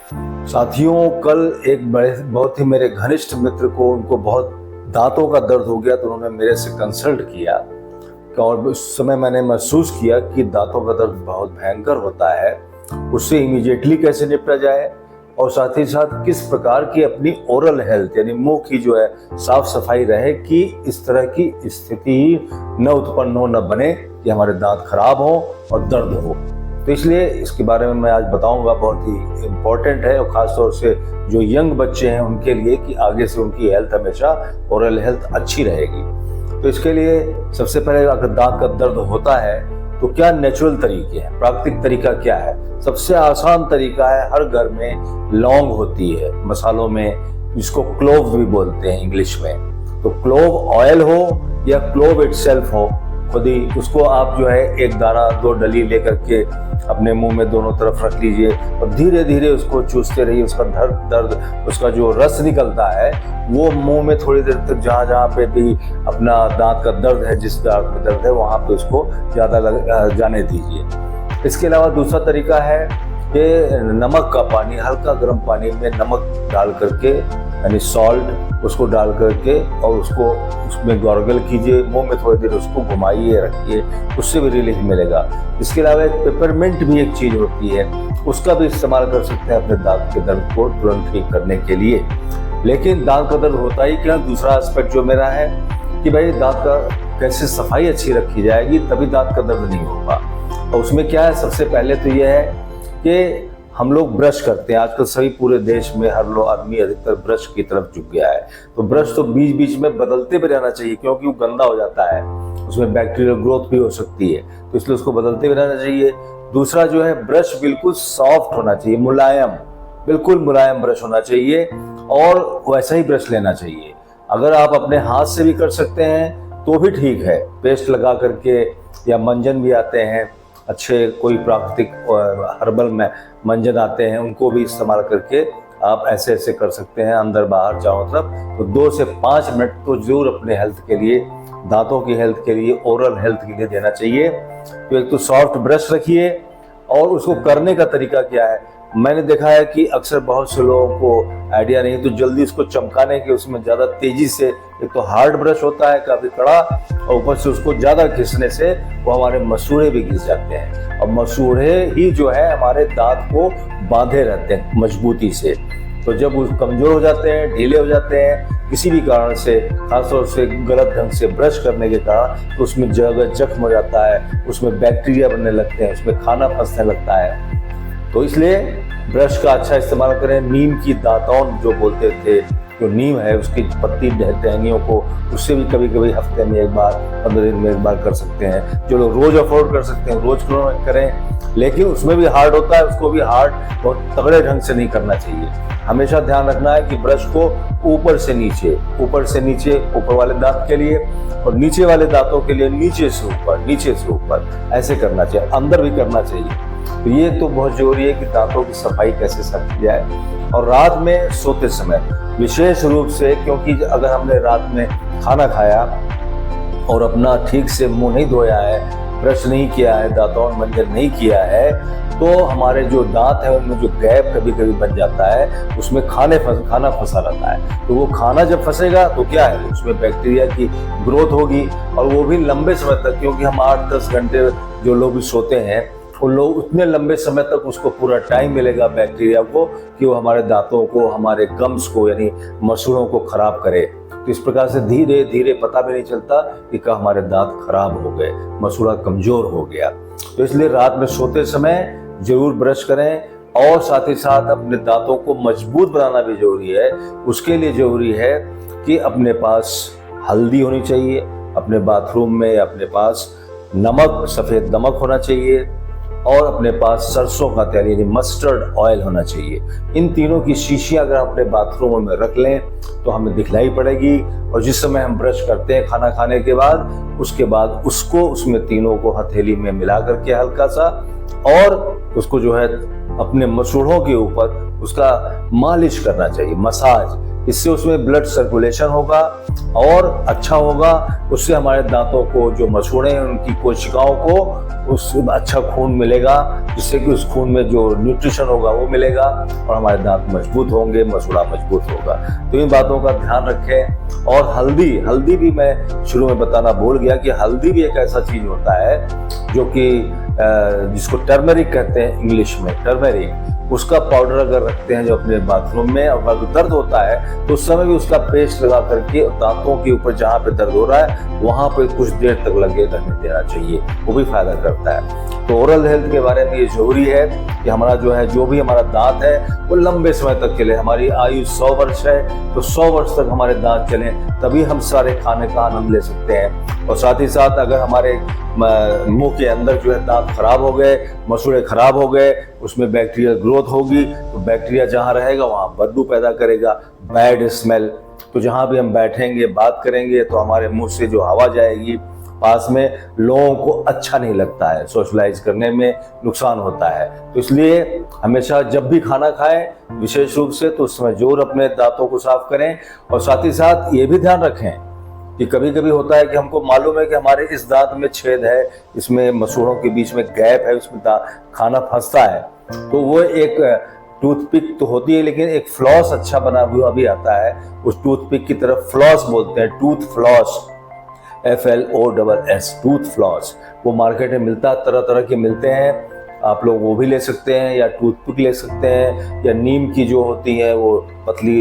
साथियों, कल एक बहुत ही मेरे घनिष्ठ मित्र को उनको बहुत दांतों का दर्द हो गया, तो उन्होंने मेरे से कंसल्ट किया और उस समय मैंने महसूस किया कि दांतों का दर्द बहुत भयंकर होता है। उससे इमीडिएटली कैसे निपटा जाए और साथ ही साथ किस प्रकार की अपनी ओरल हेल्थ यानी मुंह की जो है साफ सफाई रहे कि इस तरह की स्थिति न उत्पन्न हो, न बने कि हमारे दांत खराब हो और दर्द हो। तो इसलिए इसके बारे में मैं आज बताऊंगा। बहुत ही इम्पोर्टेंट है और ख़ासतौर से जो यंग बच्चे हैं उनके लिए कि आगे से उनकी हेल्थ हमेशा ओरल हेल्थ अच्छी रहेगी। तो इसके लिए सबसे पहले अगर दांत का दर्द होता है तो क्या नेचुरल तरीके हैं, प्राकृतिक तरीका क्या है? सबसे आसान तरीका है, हर घर में लौंग होती है मसालों में, जिसको क्लोव भी बोलते हैं इंग्लिश में। तो क्लोव ऑयल हो या क्लोव इटसेल्फ हो, खुद ही उसको आप जो है एक दाना 2 डली लेकर के अपने मुंह में दोनों तरफ रख लीजिए और धीरे धीरे उसको चूसते रहिए। उसका दर्द उसका जो रस निकलता है वो मुंह में थोड़ी देर तक जहाँ पे भी अपना दांत का दर्द है, जिस दांत में दर्द है वहाँ पे उसको ज़्यादा जाने दीजिए। इसके अलावा दूसरा तरीका है कि नमक का पानी, हल्का गर्म पानी में नमक डाल करके यानी सॉल्ट उसको डाल करके और उसको उसमें गार्गल कीजिए, मुंह में थोड़ी देर उसको घुमाइए रखिए, उससे भी रिलीफ मिलेगा। इसके अलावा एक पेपरमिंट भी एक चीज़ होती है, उसका भी इस्तेमाल कर सकते हैं अपने दांत के दर्द को तुरंत ठीक करने के लिए। लेकिन दांत का दर्द होता ही क्या, दूसरा एस्पेक्ट जो मेरा है कि भाई दांत का कैसे सफाई अच्छी रखी जाएगी तभी दांत का दर्द नहीं होगा। और उसमें क्या है, सबसे पहले तो यह है कि हम लोग ब्रश करते हैं। आजकल सभी पूरे देश में हर लोग आदमी अधिकतर ब्रश की तरफ झुक गया है। तो ब्रश तो बीच बीच में बदलते भी रहना चाहिए, क्योंकि वो गंदा हो जाता है, उसमें बैक्टीरियल ग्रोथ भी हो सकती है, तो इसलिए उसको बदलते भी रहना चाहिए। दूसरा जो है, ब्रश बिल्कुल सॉफ्ट होना चाहिए, मुलायम, बिल्कुल मुलायम ब्रश होना चाहिए और वैसा ही ब्रश लेना चाहिए। अगर आप अपने हाथ से भी कर सकते हैं तो भी ठीक है, पेस्ट लगा करके, या मंजन भी आते हैं अच्छे, कोई प्राकृतिक हर्बल में मंजन आते हैं, उनको भी इस्तेमाल करके आप ऐसे ऐसे कर सकते हैं अंदर बाहर चारों तरफ। तो 2 से 5 मिनट तो जरूर अपने हेल्थ के लिए, दांतों की हेल्थ के लिए, ओरल हेल्थ के लिए देना चाहिए। तो एक तो सॉफ्ट ब्रश रखिए। और उसको करने का तरीका क्या है, मैंने देखा है कि अक्सर बहुत से लोगों को आइडिया नहीं, तो जल्दी उसको चमकाने के उसमें ज़्यादा तेजी से, एक तो हार्ड ब्रश होता है काफ़ी कड़ा और ऊपर से उसको ज़्यादा घिसने से वो हमारे मसूड़े भी घिस जाते हैं और मसूड़े ही जो है हमारे दांत को बांधे रहते हैं मजबूती से। तो जब वो कमज़ोर हो जाते हैं, ढीले हो जाते हैं किसी भी कारण से, खासतौर से गलत ढंग से ब्रश करने के कारण, तो उसमें जगह जख्म हो जाता है, उसमें बैक्टीरिया बनने लगते हैं, उसमें खाना फंसने लगता है। तो इसलिए ब्रश का अच्छा इस्तेमाल करें। नीम की दातौन जो बोलते थे, जो नीम है उसकी पत्ती टहनियों को, उससे भी कभी कभी हफ्ते में एक बार, 15 दिन में एक बार कर सकते हैं। जो लोग रोज अफोर्ड कर सकते हैं रोज करें, लेकिन उसमें भी हार्ड होता है, उसको भी हार्ड बहुत तगड़े ढंग से नहीं करना चाहिए। हमेशा ध्यान रखना है कि ब्रश को ऊपर से नीचे, ऊपर वाले दांत के लिए और नीचे वाले दांतों के लिए नीचे से ऊपर ऐसे करना चाहिए, अंदर भी करना चाहिए। तो ये तो बहुत जरूरी है कि दांतों की सफाई कैसे की जाए। और रात में सोते समय विशेष रूप से, क्योंकि अगर हमने रात में खाना खाया और अपना ठीक से मुंह नहीं धोया है, ब्रश नहीं किया है, दांतों मंजन नहीं किया है, तो हमारे जो दांत है उनमें जो गैप कभी कभी बन जाता है, उसमें खाना फंसा रहता है। तो वो खाना जब फंसेगा तो क्या है, उसमें बैक्टीरिया की ग्रोथ होगी और वो भी लंबे समय तक, क्योंकि हम 8-10 घंटे जो लोग भी सोते हैं उन लोग उतने लंबे समय तक उसको पूरा टाइम मिलेगा बैक्टीरिया को कि वो हमारे दांतों को, हमारे गम्स को यानी मसूड़ों को खराब करे। तो इस प्रकार से धीरे धीरे पता भी नहीं चलता कि कब हमारे दांत खराब हो गए, मसूड़ा कमजोर हो गया। तो इसलिए रात में सोते समय जरूर ब्रश करें और साथ ही साथ अपने दांतों को मजबूत बनाना भी जरूरी है। उसके लिए जरूरी है कि अपने पास हल्दी होनी चाहिए, अपने बाथरूम में अपने पास नमक, सफ़ेद नमक होना चाहिए और अपने पास सरसों का तेल यानी मस्टर्ड ऑयल होना चाहिए। इन तीनों की शीशियां अगर अपने बाथरूम में रख लें तो हमें दिखलाई पड़ेगी। और जिस समय हम ब्रश करते हैं खाना खाने के बाद, उसके बाद उसको उसमें तीनों को हथेली में मिला करके हल्का सा, और उसको जो है अपने मसूड़ों के ऊपर उसका मालिश करना चाहिए, मसाज। इससे उसमें ब्लड सर्कुलेशन होगा और अच्छा होगा। उससे हमारे दांतों को जो मसूड़े हैं उनकी कोशिकाओं को उस अच्छा खून मिलेगा, जिससे कि उस खून में जो न्यूट्रिशन होगा वो मिलेगा और हमारे दांत मजबूत होंगे, मसूड़ा मजबूत होगा। तो इन बातों का ध्यान रखें। और हल्दी भी मैं शुरू में बताना भूल गया कि हल्दी भी एक ऐसा चीज होता है जो कि जिसको टर्मरिक कहते हैं इंग्लिश में, टर्मरिक। उसका पाउडर अगर रखते हैं जो अपने बाथरूम में, और अगर दर्द होता है तो उस समय भी उसका पेस्ट लगा करके दांतों के ऊपर जहाँ पे दर्द हो रहा है वहां पे कुछ देर तक लगे रहने देना चाहिए, वो भी फायदा करता है। तो ओरल हेल्थ के बारे में ये जरूरी है कि हमारा जो भी हमारा दांत है वो लंबे समय तक चले। हमारी आयु 100 वर्ष है तो 100 वर्ष तक हमारे दांत चले, तभी हम सारे खाने का आनंद ले सकते हैं। और साथ ही साथ अगर हमारे मुंह के अंदर जो है दांत खराब हो गए, मसूड़े खराब हो गए, उसमें बैक्टीरियल ग्रोथ होगी, तो बैक्टीरिया जहाँ रहेगा वहाँ बदबू पैदा करेगा, बैड स्मेल। तो जहाँ भी हम बैठेंगे, बात करेंगे, तो हमारे मुंह से जो हवा जाएगी पास में, लोगों को अच्छा नहीं लगता है, सोशलाइज करने में नुकसान होता है। तो इसलिए हमेशा जब भी खाना खाएं विशेष रूप से, तो उस समय जरूर अपने दांतों को साफ करें। और साथ ही साथ ये भी ध्यान रखें कि कभी कभी होता है कि हमको मालूम है कि हमारे इस दांत में छेद है, इसमें मसूड़ों के बीच में गैप है, उसमें खाना फंसता है, तो वो एक टूथपिक तो होती है, लेकिन एक फ्लॉस अच्छा बना हुआ भी आता है, उस टूथपिक की तरफ फ्लॉस बोलते हैं, tooth floss, FLOSS, tooth floss. वो मार्केट में मिलता है, तरह तरह के मिलते हैं, आप लोग वो भी ले सकते हैं, या टूथपिक ले सकते हैं, या नीम की जो होती है वो पतली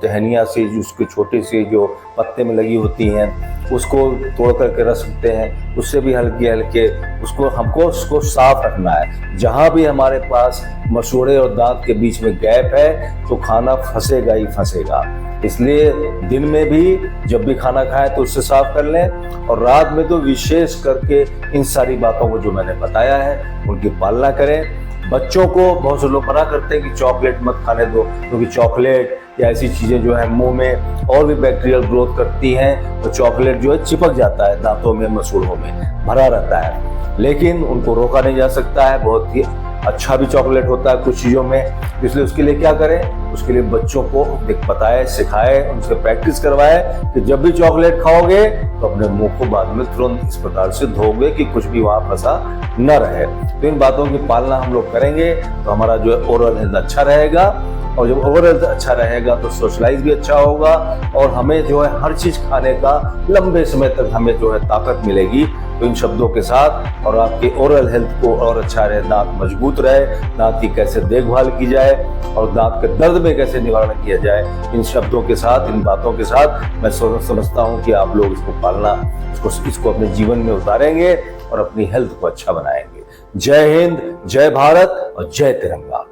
टहनियाँ से उसके छोटे से जो पत्ते में लगी होती हैं उसको तोड़ करके रख सकते हैं, उससे भी हल्के हल्के उसको साफ रखना है। जहाँ भी हमारे पास मसूड़े और दांत के बीच में गैप है तो खाना फंसेगा ही फंसेगा। इसलिए दिन में भी जब भी खाना खाएं तो उससे साफ कर लें, और रात में तो विशेष करके इन सारी बातों को जो मैंने बताया है उनकी पालना करें। बच्चों को बहुत से लोग मना करते हैं कि चॉकलेट मत खाने दो, क्योंकि चॉकलेट या ऐसी चीजें जो है मुंह में और भी बैक्टीरियल ग्रोथ करती हैं, तो चॉकलेट जो है चिपक जाता है दांतों में, मसूड़ों में भरा रहता है, लेकिन उनको रोका नहीं जा सकता है। बहुत ही अच्छा भी चॉकलेट होता है कुछ चीज़ों में, इसलिए उसके लिए क्या करें, उसके लिए बच्चों को बताएं, सिखाएं, उनसे प्रैक्टिस करवाएं कि जब भी चॉकलेट खाओगे तो अपने मुंह को बाद में तुरंत इस प्रकार से धोगे कि कुछ भी वहां फंसा न रहे। तो इन बातों की पालना हम लोग करेंगे तो हमारा जो है ओरल हेल्थ अच्छा रहेगा, और जब ओरल हेल्थ अच्छा रहेगा तो सोशलाइज भी अच्छा होगा, और हमें जो है हर चीज खाने का लंबे समय तक हमें जो है ताकत मिलेगी। तो इन शब्दों के साथ, और आपके ओरल हेल्थ को और अच्छा रहे, दांत मजबूत रहे, दांत की कैसे देखभाल की जाए और दांत के दर्द में कैसे निवारण किया जाए, इन शब्दों के साथ, इन बातों के साथ मैं समझता हूँ कि आप लोग इसको पालना, इसको अपने जीवन में उतारेंगे और अपनी हेल्थ को अच्छा बनाएंगे। जय हिंद, जय भारत और जय तिरंगा।